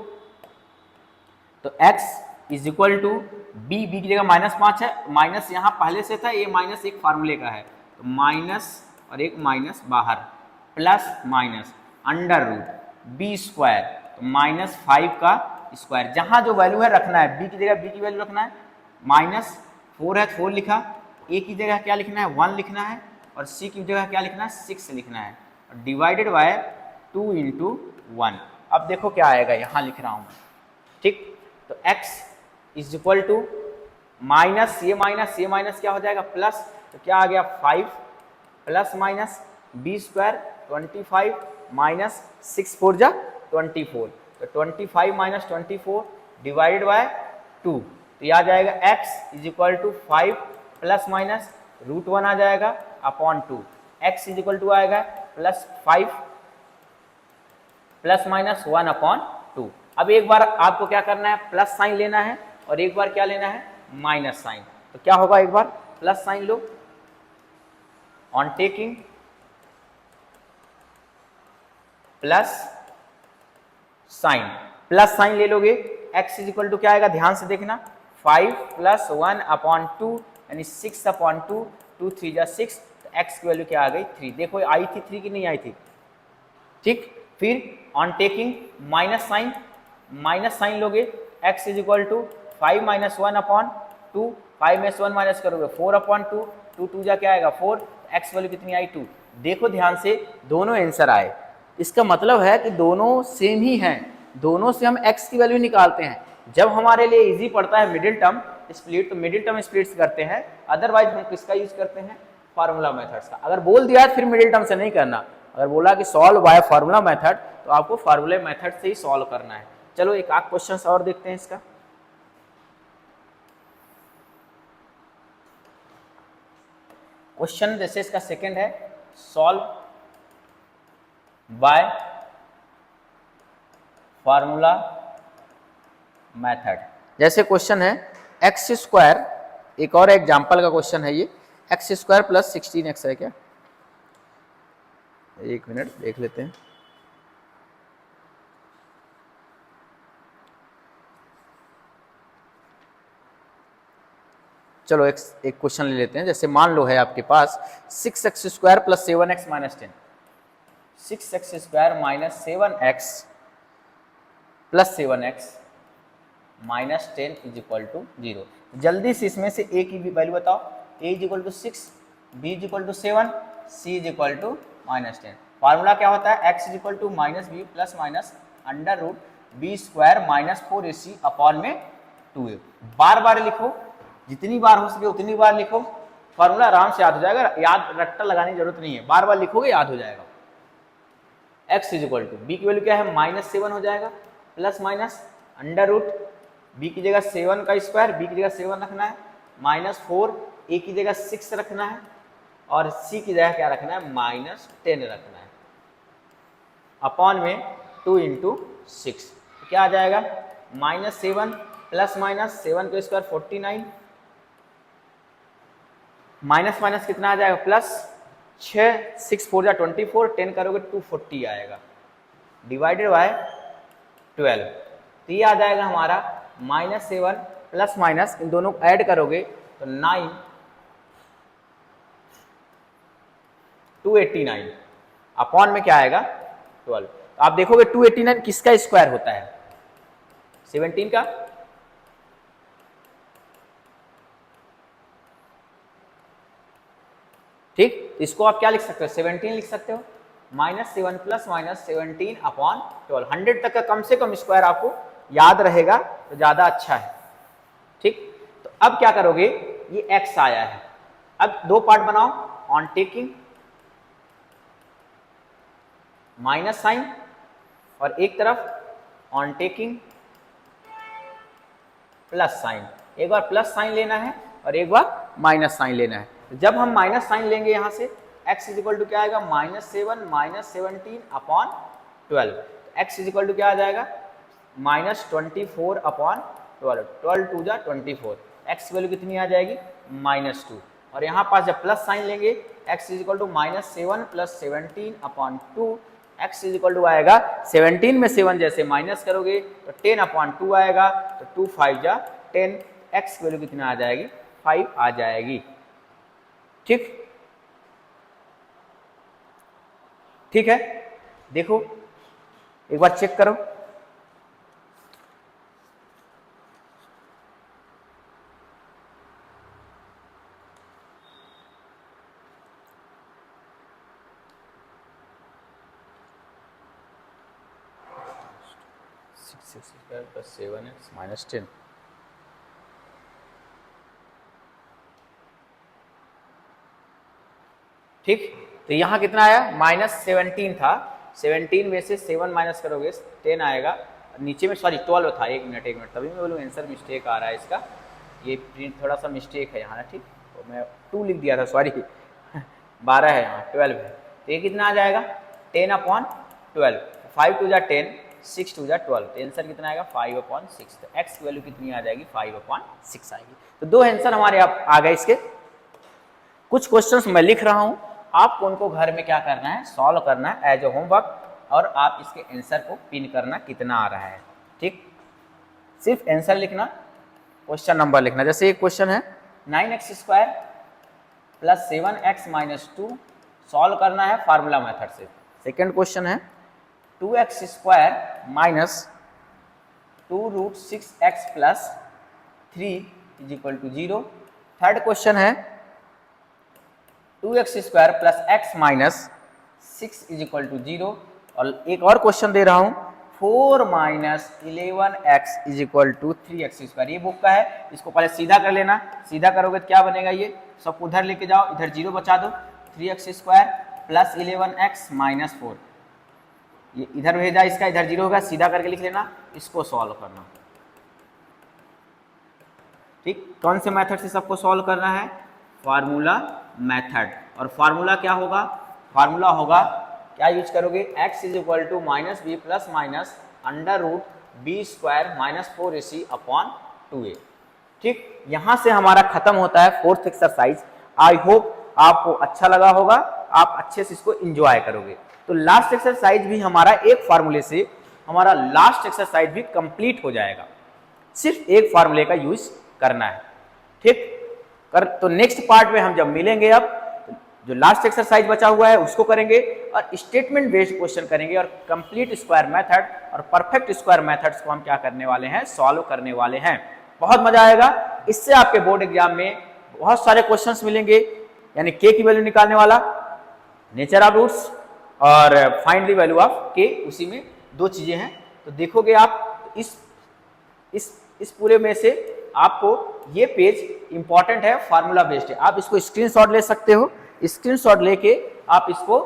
तो x is equal to b की जगह -5 है, माइनस यहाँ पहले से था, ये माइनस एक फार्मूले का है, तो माइनस और एक माइनस बाहर, plus minus under root b square, तो -5 का स्क्वायर। जहाँ जो वैल्यू है रखना है, बी की जगह बी की वैल्यू रखना है, -4 है 4 लिखा, ए की जगह क्या लिखना है 1 लिखना है, और सी की जगह क्या लिखना है 6 लिखना है, और डिवाइडेड बाय 2 × 1। अब देखो क्या आएगा, यहाँ लिख रहा हूँ। ठीक, तो x is equal to minus ये माइनस क्या हो जाएगा प्लस, तो क्या आ गया 5 plus minus b square 25 minus 6 4 जा 24, तो 25 माइनस 24 डिवाइडेड बाय 2, तो यह आ जाएगा x is equal to 5 plus minus √1 आ जाएगा upon 2, x is equal to आएगा प्लस 5 प्लस माइनस 1 अपॉन 2। अब एक बार आपको क्या करना है, प्लस साइन लेना है, और एक बार क्या लेना है, माइनस साइन। तो क्या होगा, एक बार प्लस साइन लो, ऑन टेकिंग प्लस साइन ले लोगे, x इज इक्वल टू क्या आएगा, ध्यान से देखना, 5 प्लस 1 अपॉन 2 यानी 6 अपॉन 2, 2 3 जा 6, तो x की वैल्यू क्या आ गई 3। देखो आई थी 3 की नहीं आई थी। ठीक, फिर ऑन टेकिंग माइनस साइन लोगे, x is equal to 5 minus 1 upon 2, 5 में से 1 माइनस करोगे 4 अपॉन 2, 2 2 जा क्या आएगा 4, x वैल्यू कितनी आई 2। देखो ध्यान से, दोनों आंसर आए, इसका मतलब है कि दोनों सेम ही हैं, दोनों से हम x की वैल्यू निकालते हैं। जब हमारे लिए इजी पड़ता है मिडिल टर्म स्प्लिट, तो मिडिल टर्म स्प्लिट्स करते हैं, अदरवाइज हम किसका यूज करते हैं, फार्मूला मेथड्स का। अगर बोल दिया फिर मिडिल टर्म से नहीं करना, अगर बोला कि सॉल्व बाय फार्मूला मेथड, तो आपको फार्मूला मेथड से ही सॉल्व करना है। चलो एक आध क्वेश्चन और देखते हैं इसका। क्वेश्चन जैसे इसका सेकंड है, सॉल्व बाय फार्मूला मेथड। जैसे क्वेश्चन है एक्स स्क्वायर, एक और एग्जांपल का क्वेश्चन है ये, एक्स स्क्वायर प्लस 16x है क्या, एक मिनट देख लेते हैं। चलो एक क्वेश्चन ले लेते हैं। जैसे मान लो है आपके पास 6x square plus 7x minus 10, 6x square minus 7x plus 7x minus 10 is equal to 0। जल्दी से इसमें से a की वैल्यू बताओ, a is equal to 6, b is equal to 7, c is equal to minus 10। Formula क्या होता है, x is equal to minus b plus minus under root b square minus 4ac upon में 2a। बार बार लिखो, जितनी बार हो सके उतनी बार लिखो, फार्मूला आराम से याद हो जाएगा, याद रट्टा लगाने की जरूरत नहीं है, बार बार लिखोगे याद हो जाएगा। x is equal to b की वैल्यू क्या है -7 हो जाएगा, plus minus under root b की जगह 7 का स्क्वायर, बी की जगह 7 रखना है, -4 ए की जगह 6 रखना है, और सी की जगह क्या रखना है -10 रखना है, अपॉन में 2 × 6। तो क्या आ जाएगा -7 प्लस माइनस 7 का स्क्वायर 49, माइनस माइनस कितना आ जाएगा प्लस 6, 6 4 जा 24, 10 करोगे 240 आएगा, डिवाइडेड बाय 12। तो ये आ जाएगा हमारा -7 प्लस माइनस, इन दोनों को ऐड करोगे तो 9 289 अपॉन में क्या आएगा 12। तो आप देखोगे 289 किसका स्क्वायर होता है? 17 का। ठीक, इसको आप क्या लिख सकते हो? 17 लिख सकते हो। -7 प्लस -17 अपॉन 12। 100 तक का कम से कम स्क्वायर आपको याद रहेगा तो ज्यादा अच्छा है। ठीक, तो अब क्या करोगे, ये x आया है, अब दो पार्ट बनाओ, ऑन टेकिंग माइनस साइन और एक तरफ ऑन टेकिंग प्लस साइन। एक बार प्लस साइन लेना है और एक बार माइनस साइन लेना है। तो जब हम माइनस साइन लेंगे यहां से x इजिकल टू क्या आएगा? -7 -17 अपॉन 12। x इजिकल टू क्या आ जाएगा? -24 अपॉन 12। 12 टू जा 24, x की वैल्यू कितनी आ जाएगी? -2। और यहाँ पास जब प्लस साइन लेंगे x is equal to -7 plus 17 upon 2, x is equal to आएगा 17 में 7 जैसे माइनस करोगे तो 10 अपॉन 2 आएगा, तो 2 5 जा 10, x की वैल्यू कितना आ जाएगी? 5 आ जाएगी। ठीक, ठीक है, देखो एक बार चेक करो। प्लस 7x माइनस 10, ठीक, तो यहां कितना आया? -17 था, 17 में से 7 माइनस करोगे 10 आएगा, नीचे में सॉरी 12 था। एक मिनट, तभी मैं बोलूँ आंसर मिस्टेक आ रहा है इसका, ये प्रिंट थोड़ा सा मिस्टेक है यहाँ ना। ठीक, तो मैं 2 लिख दिया था, सॉरी 12 है यहाँ, 12 है। तो ये कितना आ जाएगा? 10 अपॉन 12, 5 टू जा 10, 6 टू जा 12, तो आंसर कितना आएगा? 5/6। तो x की वैल्यू कितनी आ जाएगी? 5/6 आएगी। तो दो आंसर हमारे आ गए इसके। कुछ क्वेश्चंस मैं लिख रहा हूं, आपको उनको घर में क्या करना है? सॉल्व करना है एज ए होमवर्क, और आप इसके आंसर को पिन करना कितना आ रहा है। ठीक, सिर्फ आंसर लिखना, क्वेश्चन नंबर लिखना। जैसे एक क्वेश्चन है 9x² plus 7x minus 2, solve करना है फार्मूला मेथड से। सेकेंड क्वेश्चन है 2x² minus 2√6x plus 3 is equal to 0। Third question है 2x² plus x minus 6 is equal to 0। और एक और क्वेश्चन दे रहा हूं 4 minus 11x is equal to 3x²। ये बुक का है, इसको पहले सीधा कर लेना। सीधा करोगे तो क्या बनेगा? ये सब उधर लेके जाओ, इधर 0 बचा दो। 3x² प्लस 11x माइनस 4, ये इधर भेजा, इसका इधर 0 होगा, सीधा करके लिख लेना। इसको सॉल्व करना। ठीक, कौन से मेथड से सबको सॉल्व करना है? Formula method. और फार्मूला क्या होगा? फार्मूला होगा, क्या यूज करोगे? x is equal to -b plus minus √b² minus 4ac upon 2a। ठीक, यहां से हमारा खत्म होता है फोर्थ एक्सरसाइज। आई होप आपको अच्छा लगा होगा, आप अच्छे से इसको एंजॉय करोगे। तो लास्ट एक्सरसाइज भी हमारा एक फार्मूले से, हमारा लास्ट एक्सरसाइज भी कंप्लीट हो जाएगा। सिर्फ एक फार्मूले का यूज करना है। ठीक, तो नेक्स्ट पार्ट में हम जब मिलेंगे, अब जो लास्ट एक्सरसाइज बचा हुआ है उसको करेंगे, और स्टेटमेंट बेस्ड क्वेश्चन करेंगे, और कंप्लीट स्क्वायर मेथड और परफेक्ट स्क्वायर मेथड्स को हम क्या करने वाले हैं? सॉल्व करने वाले हैं। बहुत मजा आएगा। इससे आपके बोर्ड एग्जाम में बहुत सारे क्वेश्चंस मिलेंगे, यानी के की वैल्यू निकालने वाला, नेचर ऑफ रूट्स और फाइंड द वैल्यू ऑफ के, उसी में दो चीजें हैं। तो देखोगे आप इस पूरे में से आपको ये पेज इंपॉर्टेंट है, फार्मूला बेस्ड है। आप इसको स्क्रीनशॉट ले सकते हो, स्क्रीनशॉट लेके आप इसको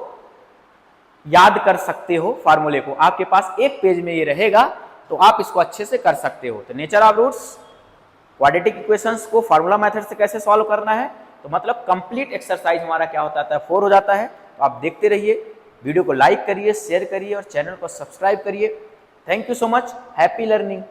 याद कर सकते हो। फार्मूले को आपके पास एक पेज में ये रहेगा, तो आप इसको अच्छे से कर सकते हो। तो nature of roots, quadratic equations को फार्मूला मेथड से कैसे सॉल्व करना है, तो मतलब कंप्लीट एक्सरसाइज हमारा क्या होता है? 4 हो जाता है। तो आप देखते रहिए, वीडियो को लाइक करिए, शेयर करिए और चैनल को सब्सक्राइब करिए। Thank you so much, happy learning.